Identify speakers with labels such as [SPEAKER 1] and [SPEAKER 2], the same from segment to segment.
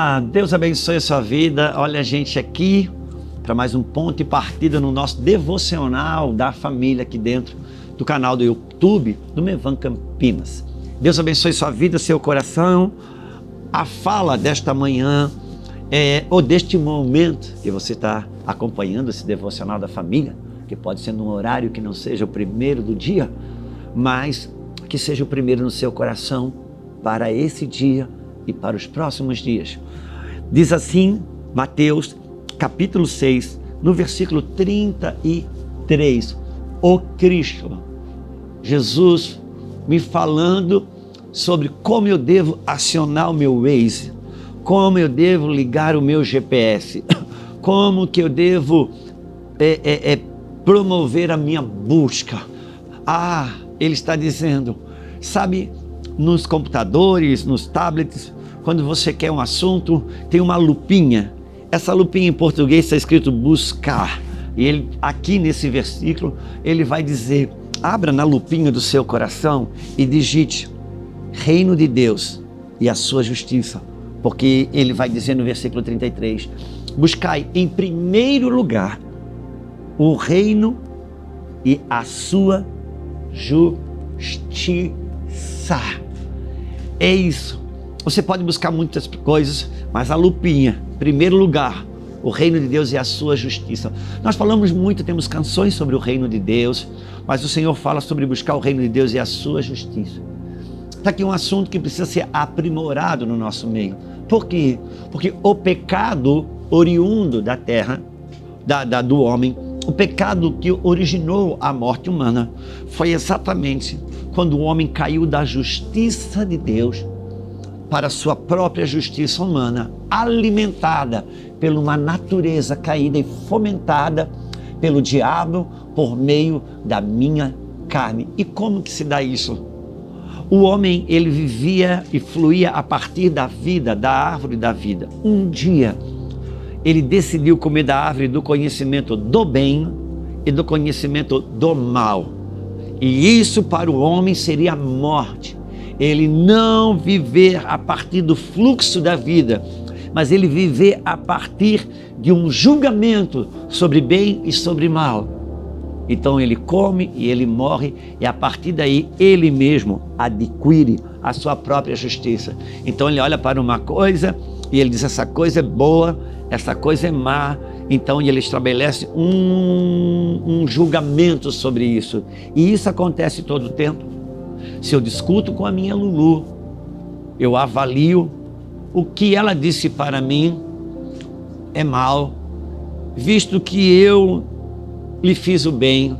[SPEAKER 1] Olá, Deus abençoe a sua vida. Olha a gente aqui para mais um ponto e partida no nosso devocional da família aqui dentro do canal do YouTube do Mevan Campinas. Deus abençoe sua vida, seu coração. A fala desta manhã ou deste momento que você está acompanhando esse devocional da família, que pode ser num horário que não seja o primeiro do dia, mas que seja o primeiro no seu coração para esse dia e para os próximos dias. Diz assim Mateus capítulo 6, no versículo 33, o Cristo, Jesus me falando sobre como eu devo acionar o meu Waze, como eu devo ligar o meu GPS, como que eu devo promover a minha busca. Ele está dizendo, sabe, nos computadores, nos tablets, quando você quer um assunto, tem uma lupinha. Essa lupinha em português está escrito buscar. E ele, aqui nesse versículo, ele vai dizer, abra na lupinha do seu coração e digite reino de Deus e a sua justiça. Porque ele vai dizer no versículo 33, buscai em primeiro lugar o reino e a sua justiça. É isso. Você pode buscar muitas coisas, mas a lupinha, em primeiro lugar, o reino de Deus e a sua justiça. Nós falamos muito, temos canções sobre o reino de Deus, mas o Senhor fala sobre buscar o reino de Deus e a sua justiça. Está aqui um assunto que precisa ser aprimorado no nosso meio. Por quê? Porque o pecado oriundo da terra, do homem, o pecado que originou a morte humana, foi exatamente quando o homem caiu da justiça de Deus para a sua própria justiça humana, alimentada por uma natureza caída e fomentada pelo diabo por meio da minha carne. E como que se dá isso? O homem, ele vivia e fluía a partir da vida, da árvore da vida. Um dia, ele decidiu comer da árvore do conhecimento do bem e do conhecimento do mal. E isso para o homem seria a morte. Ele não viver a partir do fluxo da vida, mas ele viver a partir de um julgamento sobre bem e sobre mal. Então ele come e ele morre, e a partir daí ele mesmo adquire a sua própria justiça. Então ele olha para uma coisa e ele diz, essa coisa é boa, essa coisa é má. Então ele estabelece um julgamento sobre isso. E isso acontece todo o tempo. Se eu discuto com a minha Lulu, eu avalio o que ela disse para mim é mal, visto que eu lhe fiz o bem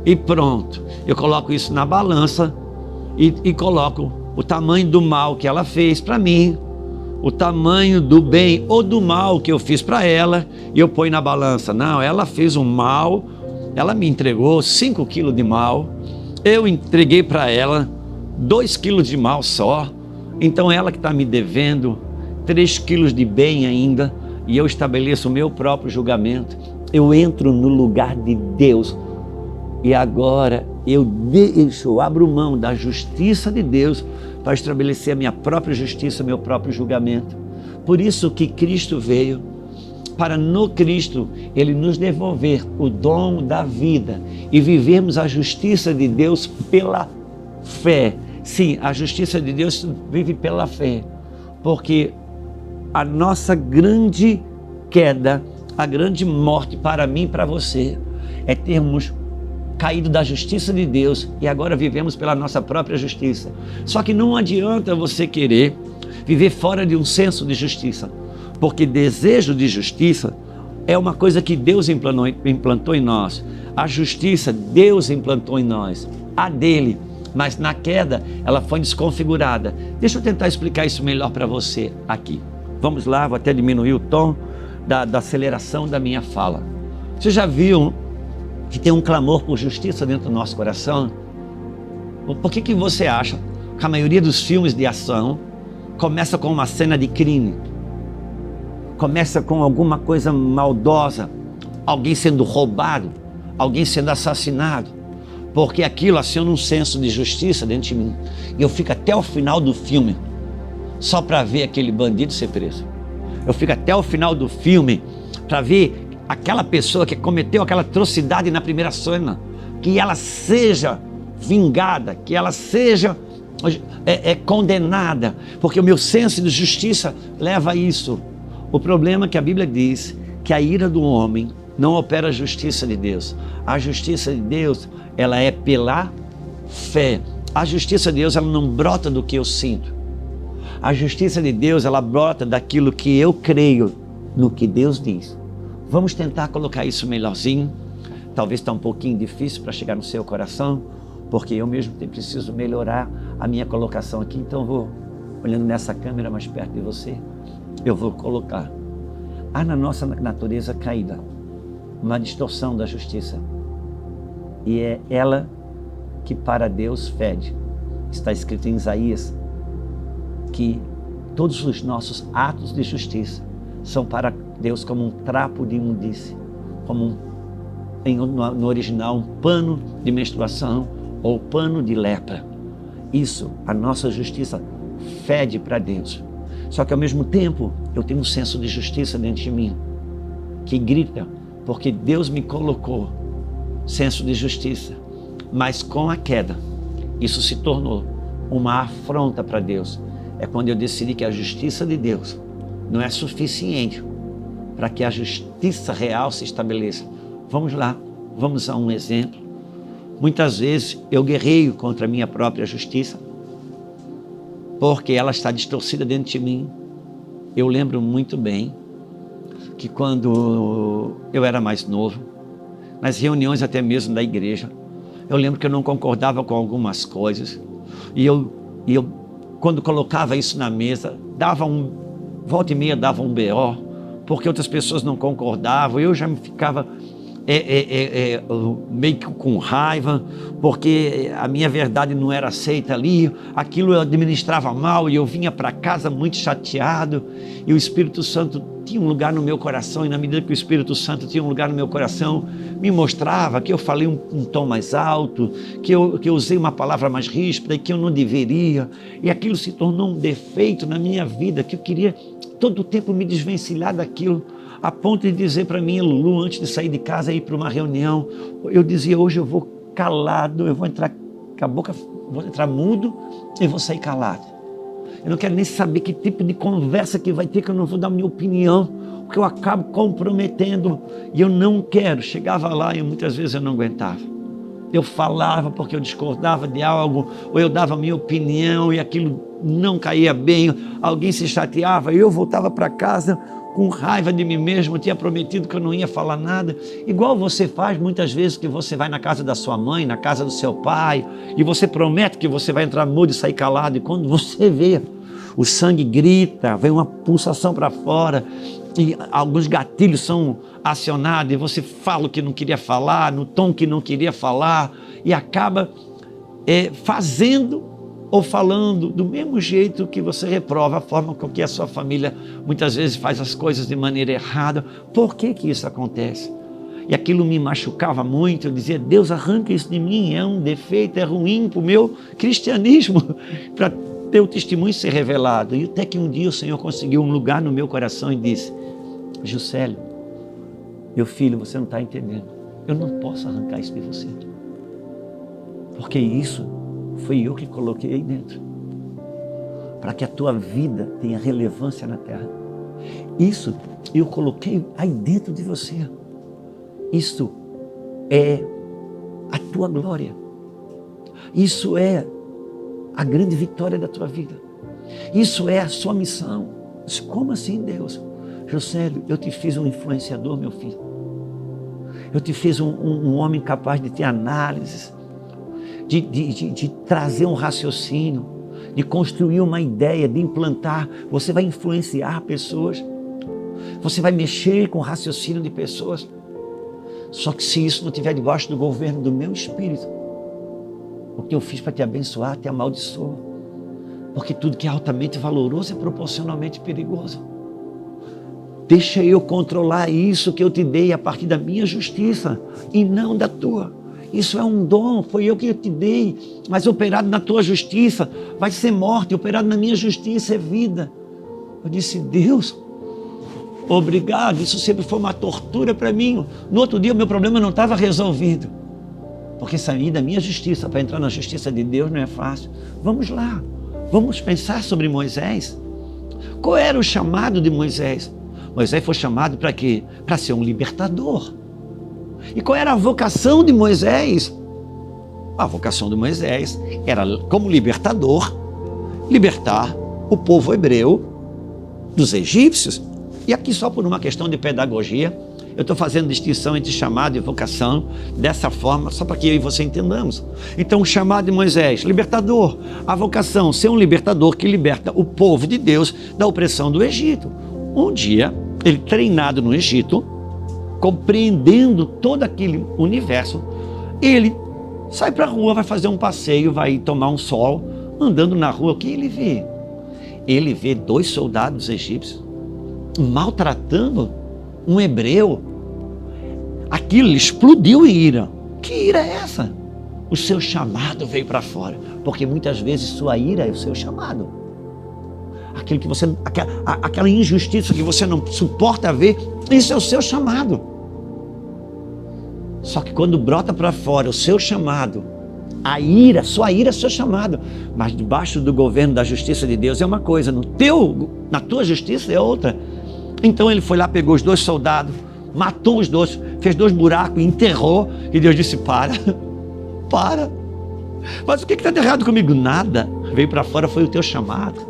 [SPEAKER 1] e pronto. Eu coloco isso na balança e coloco o tamanho do mal que ela fez para mim, o tamanho do bem ou do mal que eu fiz para ela, e eu ponho na balança. Não, ela fez um mal, ela me entregou 5 quilos de mal, eu entreguei para ela 2 quilos de mal só, então ela que está me devendo 3 quilos de bem ainda, e eu estabeleço o meu próprio julgamento. Eu entro no lugar de Deus, e agora eu abro mão da justiça de Deus para estabelecer a minha própria justiça, meu próprio julgamento. Por isso que Cristo veio, para no Cristo Ele nos devolver o dom da vida e vivermos a justiça de Deus pela fé. Sim, a justiça de Deus vive pela fé, porque a nossa grande queda, a grande morte para mim e para você, é termos caído da justiça de Deus e agora vivemos pela nossa própria justiça. Só que não adianta você querer viver fora de um senso de justiça, porque desejo de justiça é uma coisa que Deus implantou em nós. A justiça Deus implantou em nós, a dele, mas na queda ela foi desconfigurada. Deixa eu tentar explicar isso melhor para você aqui. Vamos lá, vou até diminuir o tom da aceleração da minha fala. Você já viu que tem um clamor por justiça dentro do nosso coração? Por que você acha que a maioria dos filmes de ação começa com uma cena de crime? Começa com alguma coisa maldosa, alguém sendo roubado, alguém sendo assassinado, porque aquilo aciona um senso de justiça dentro de mim, e eu fico até o final do filme só para ver aquele bandido ser preso. Eu fico até o final do filme para ver aquela pessoa que cometeu aquela atrocidade na primeira cena, que ela seja vingada, que ela seja condenada, porque o meu senso de justiça leva a isso. O problema é que a Bíblia diz que a ira do homem não opera a justiça de Deus. A justiça de Deus, ela é pela fé. A justiça de Deus, ela não brota do que eu sinto. A justiça de Deus, ela brota daquilo que eu creio no que Deus diz. Vamos tentar colocar isso melhorzinho. Talvez está um pouquinho difícil para chegar no seu coração, porque eu mesmo preciso melhorar a minha colocação aqui. Então vou, olhando nessa câmera mais perto de você, eu vou colocar. Há na nossa natureza caída uma distorção da justiça. E é ela que para Deus fede. Está escrito em Isaías que todos os nossos atos de justiça são para Deus como um trapo de imundície, como no original um pano de menstruação ou pano de lepra. Isso, a nossa justiça fede para Deus. Só que ao mesmo tempo eu tenho um senso de justiça dentro de mim que grita, porque Deus me colocou senso de justiça. Mas com a queda, isso se tornou uma afronta para Deus. É quando eu decidi que a justiça de Deus não é suficiente para que a justiça real se estabeleça. Vamos lá, vamos a um exemplo. Muitas vezes eu guerreio contra a minha própria justiça, porque ela está distorcida dentro de mim. Eu lembro muito bem que quando eu era mais novo, nas reuniões até mesmo da igreja, eu lembro que eu não concordava com algumas coisas, e eu quando colocava isso na mesa, volta e meia dava um BO, porque outras pessoas não concordavam, eu já me ficava meio que com raiva, porque a minha verdade não era aceita ali, aquilo eu administrava mal e eu vinha para casa muito chateado, e o Espírito Santo tinha um lugar no meu coração, e na medida que o Espírito Santo tinha um lugar no meu coração, me mostrava que eu falei um tom mais alto, que eu usei uma palavra mais ríspida e que eu não deveria, e aquilo se tornou um defeito na minha vida, que eu queria todo o tempo me desvencilhar daquilo, a ponto de dizer para mim, Lulu, antes de sair de casa e ir para uma reunião, eu dizia, hoje eu vou calado, eu vou entrar com a boca, vou entrar mudo e vou sair calado. Eu não quero nem saber que tipo de conversa que vai ter, que eu não vou dar minha opinião, porque eu acabo comprometendo, e eu não quero. Chegava lá e muitas vezes eu não aguentava. Eu falava porque eu discordava de algo, ou eu dava a minha opinião e aquilo não caía bem, alguém se chateava, e eu voltava para casa com raiva de mim mesmo. Eu tinha prometido que eu não ia falar nada, igual você faz muitas vezes, que você vai na casa da sua mãe, na casa do seu pai, e você promete que você vai entrar mudo e sair calado, e quando você vê, o sangue grita, vem uma pulsação para fora, e alguns gatilhos são acionados, e você fala o que não queria falar, no tom que não queria falar, e acaba fazendo ou falando do mesmo jeito que você reprova a forma com que a sua família muitas vezes faz as coisas de maneira errada. Por que isso acontece? E aquilo me machucava muito. Eu dizia, Deus, arranca isso de mim, é um defeito, é ruim para o meu cristianismo, para ter o testemunho ser revelado. E até que um dia o Senhor conseguiu um lugar no meu coração e disse, Juscelio, meu filho, você não está entendendo, eu não posso arrancar isso de você, porque isso foi eu que coloquei aí dentro, para que a tua vida tenha relevância na terra. Isso eu coloquei aí dentro de você. Isso é a tua glória. Isso é a grande vitória da tua vida. Isso é a sua missão. Como assim, Deus? Juscelio, eu te fiz um influenciador, meu filho. Eu te fiz um homem capaz de ter análises, de trazer um raciocínio, de construir uma ideia, de implantar. Você vai influenciar pessoas, você vai mexer com o raciocínio de pessoas. Só que se isso não estiver debaixo do governo do meu Espírito, o que eu fiz para te abençoar, te amaldiçoa. Porque tudo que é altamente valoroso é proporcionalmente perigoso. Deixa eu controlar isso que eu te dei a partir da minha justiça e não da tua. Isso é um dom, foi eu que te dei, mas operado na tua justiça vai ser morte, operado na minha justiça é vida. Eu disse, Deus, Obrigado, isso sempre foi uma tortura para mim. No outro dia o meu problema não estava resolvido. Porque sair da minha justiça para entrar na justiça de Deus não é fácil. Vamos lá, vamos pensar sobre Moisés. Qual era o chamado de Moisés? Moisés foi chamado para quê? Para ser um libertador. E qual era a vocação de Moisés? A vocação de Moisés era, como libertador, libertar o povo hebreu dos egípcios. E aqui, só por uma questão de pedagogia, eu estou fazendo distinção entre chamado e vocação dessa forma, só para que eu e você entendamos. Então, o chamado de Moisés, libertador. A vocação, ser um libertador que liberta o povo de Deus da opressão do Egito. Um dia, ele treinado no Egito, compreendendo todo aquele universo, ele sai para a rua, vai fazer um passeio, vai tomar um sol, andando na rua, o que ele vê? Ele vê 2 soldados egípcios maltratando um hebreu. Aquilo explodiu em ira. Que ira é essa? O seu chamado veio para fora, porque muitas vezes sua ira é o seu chamado. Aquilo que você, aquela injustiça que você não suporta ver, isso é o seu chamado. Só que quando brota para fora o seu chamado, a ira, sua ira é seu chamado, mas debaixo do governo da justiça de Deus é uma coisa, na tua justiça é outra. Então ele foi lá, pegou os 2 soldados, matou os 2, fez 2 buracos, enterrou, e Deus disse: para. Mas o que está de errado comigo? Nada. Veio para fora, foi o teu chamado.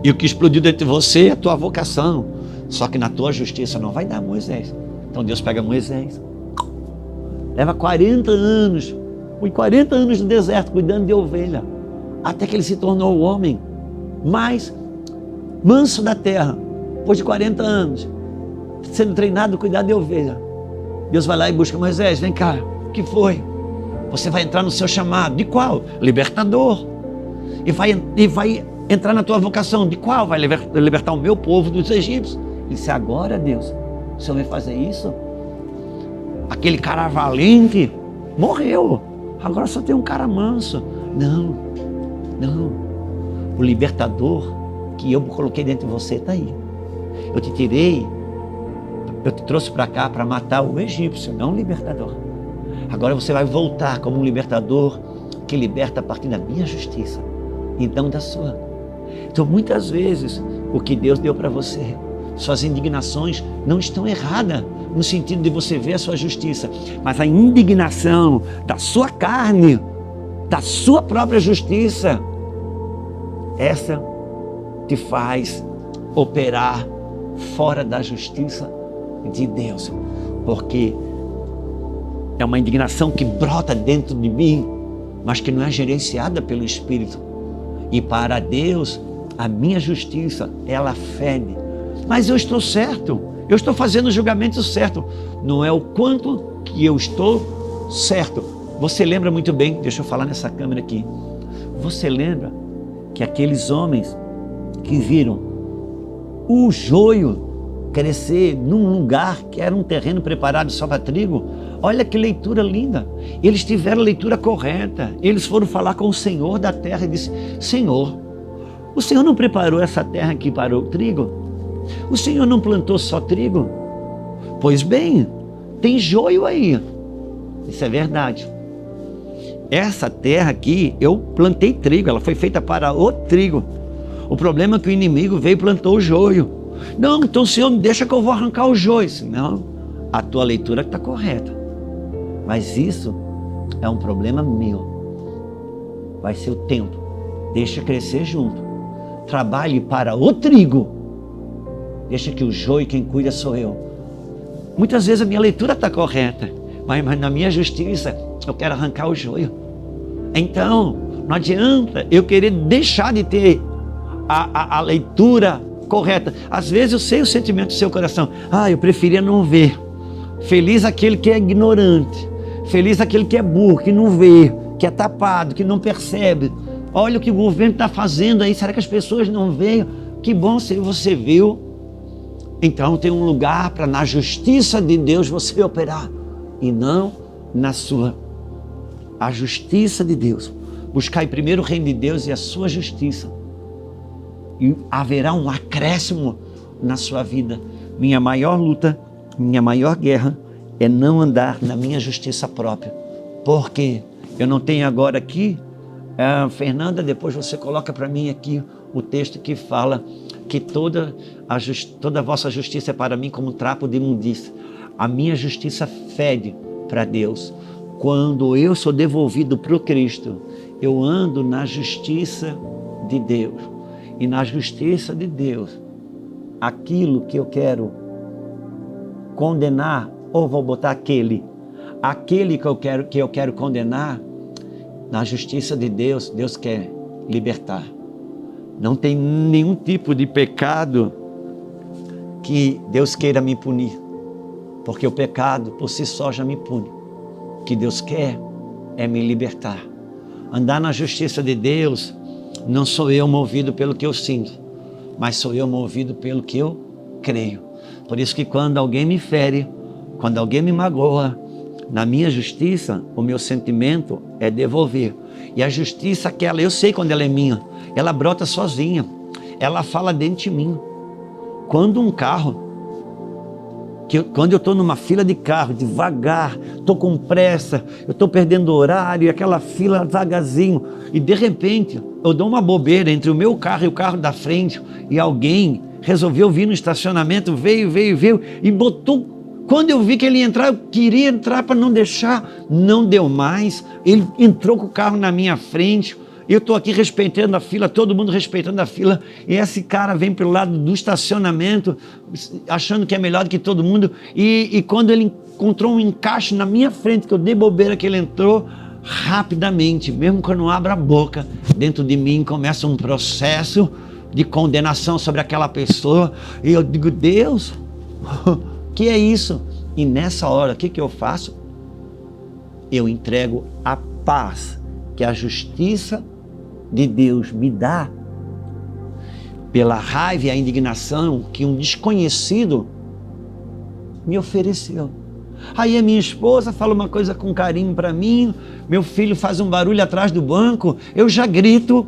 [SPEAKER 1] E o que explodiu dentro de você é a tua vocação. Só que na tua justiça não vai dar, Moisés. Então Deus pega Moisés, leva 40 anos, foi 40 anos no deserto cuidando de ovelha, até que ele se tornou o homem mais manso da terra. Depois de 40 anos, sendo treinado a cuidar de ovelha, Deus vai lá e busca Moisés: vem cá, o que foi? Você vai entrar no seu chamado. De qual? Libertador. E vai entrar na tua vocação. De qual? Vai libertar o meu povo dos egípcios. Ele disse: agora, Deus, o Senhor vai fazer isso? Aquele cara valente morreu, agora só tem um cara manso. Não, o libertador que eu coloquei dentro de você está aí. Eu te tirei, eu te trouxe para cá para matar o egípcio, não o libertador. Agora você vai voltar como um libertador que liberta a partir da minha justiça e não da sua. Então muitas vezes o que Deus deu para você, suas indignações não estão erradas no sentido de você ver a sua justiça, mas a indignação da sua carne, da sua própria justiça, essa te faz operar fora da justiça de Deus, porque é uma indignação que brota dentro de mim, mas que não é gerenciada pelo Espírito. E para Deus, a minha justiça, ela fede. Mas eu estou certo, eu estou fazendo o julgamento certo. Não é o quanto que eu estou certo. Você lembra muito bem, deixa eu falar nessa câmera aqui. Você lembra que aqueles homens que viram o joio crescer num lugar que era um terreno preparado só para trigo? Olha que leitura linda. Eles tiveram a leitura correta. Eles foram falar com o Senhor da terra e disse: Senhor, o Senhor não preparou essa terra aqui para o trigo? O Senhor não plantou só trigo? Pois bem, tem joio aí. Isso é verdade. Essa terra aqui, eu plantei trigo, ela foi feita para o trigo. O problema é que o inimigo veio e plantou o joio. Não, então o Senhor me deixa que eu vou arrancar o joio. Não, a tua leitura está correta. Mas isso é um problema meu. Vai ser o tempo. Deixa crescer junto. Trabalhe para o trigo. Deixa que o joio, quem cuida sou eu. Muitas vezes a minha leitura está correta, mas na minha justiça eu quero arrancar o joio. Então, não adianta eu querer deixar de ter a leitura correta. Às vezes eu sei o sentimento do seu coração. Eu preferia não ver. Feliz aquele que é ignorante. Feliz aquele que é burro, que não vê, que é tapado, que não percebe. Olha o que o governo está fazendo aí. Será que as pessoas não veem? Que bom se você viu. Então tem um lugar para na justiça de Deus você operar e não na sua. A justiça de Deus. Buscai primeiro o reino de Deus e a sua justiça. E haverá um acréscimo na sua vida. minha maior luta, minha maior guerra é não andar na minha justiça própria. Porque eu não tenho agora aqui, Fernanda, depois você coloca para mim aqui o texto que fala que toda a vossa justiça é para mim como um trapo de imundícia. A minha justiça fede para Deus. Quando eu sou devolvido para o Cristo, eu ando na justiça de Deus. E na justiça de Deus, aquilo que eu quero condenar, ou vou botar aquele que eu quero condenar, na justiça de Deus, Deus quer libertar. Não tem nenhum tipo de pecado que Deus queira me punir, porque o pecado por si só já me pune. O que Deus quer é me libertar. Andar na justiça de Deus, não sou eu movido pelo que eu sinto, mas sou eu movido pelo que eu creio. Por isso que quando alguém me fere, quando alguém me magoa, na minha justiça, o meu sentimento é devolver. E a justiça aquela, eu sei quando ela é minha, ela brota sozinha, ela fala dentro de mim. Quando um carro, quando eu estou numa fila de carro, devagar, estou com pressa, eu estou perdendo horário, aquela fila devagarzinho, e de repente eu dou uma bobeira entre o meu carro e o carro da frente, e alguém resolveu vir no estacionamento, veio e botou. Quando eu vi que ele ia entrar, eu queria entrar para não deixar, não deu mais, ele entrou com o carro na minha frente, eu estou aqui respeitando a fila, todo mundo respeitando a fila, e esse cara vem pelo lado do estacionamento, achando que é melhor do que todo mundo, e quando ele encontrou um encaixe na minha frente, que eu dei bobeira que ele entrou, rapidamente, mesmo quando eu abro a boca, dentro de mim começa um processo de condenação sobre aquela pessoa, e eu digo, Deus, que é isso? E nessa hora, o que eu faço? Eu entrego a paz que a justiça de Deus me dá pela raiva e a indignação que um desconhecido me ofereceu. Aí a minha esposa fala uma coisa com carinho para mim, meu filho faz um barulho atrás do banco, eu já grito,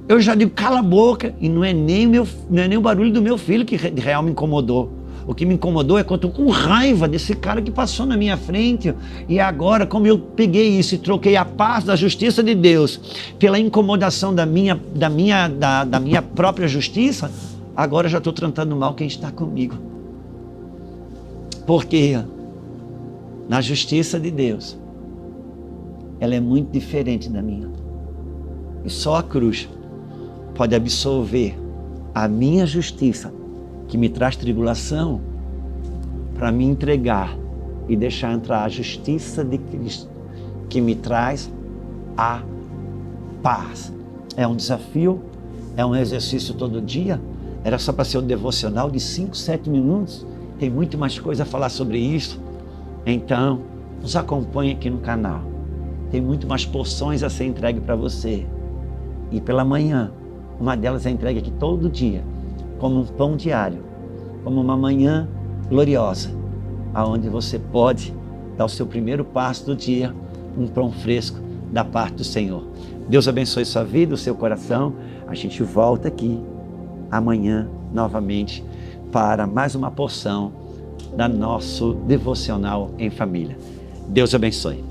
[SPEAKER 1] eu já digo, cala a boca, e não é nem o barulho do meu filho que real me incomodou. O que me incomodou é que eu estou com raiva desse cara que passou na minha frente. E agora, como eu peguei isso e troquei a paz da justiça de Deus pela incomodação da minha própria justiça, agora eu já estou tratando mal quem está comigo. Porque na justiça de Deus, ela é muito diferente da minha. E só a cruz pode absolver a minha justiça, que me traz tribulação, para me entregar e deixar entrar a justiça de Cristo, que me traz a paz. É um desafio, é um exercício todo dia, era só para ser um devocional de 5, 7 minutos, tem muito mais coisa a falar sobre isso, então nos acompanhe aqui no canal, tem muito mais porções a ser entregue para você, e pela manhã, uma delas é entregue aqui todo dia, como um pão diário, como uma manhã gloriosa, aonde você pode dar o seu primeiro passo do dia, um pão fresco da parte do Senhor. Deus abençoe sua vida, o seu coração. A gente volta aqui amanhã novamente para mais uma porção da nosso devocional em família. Deus abençoe.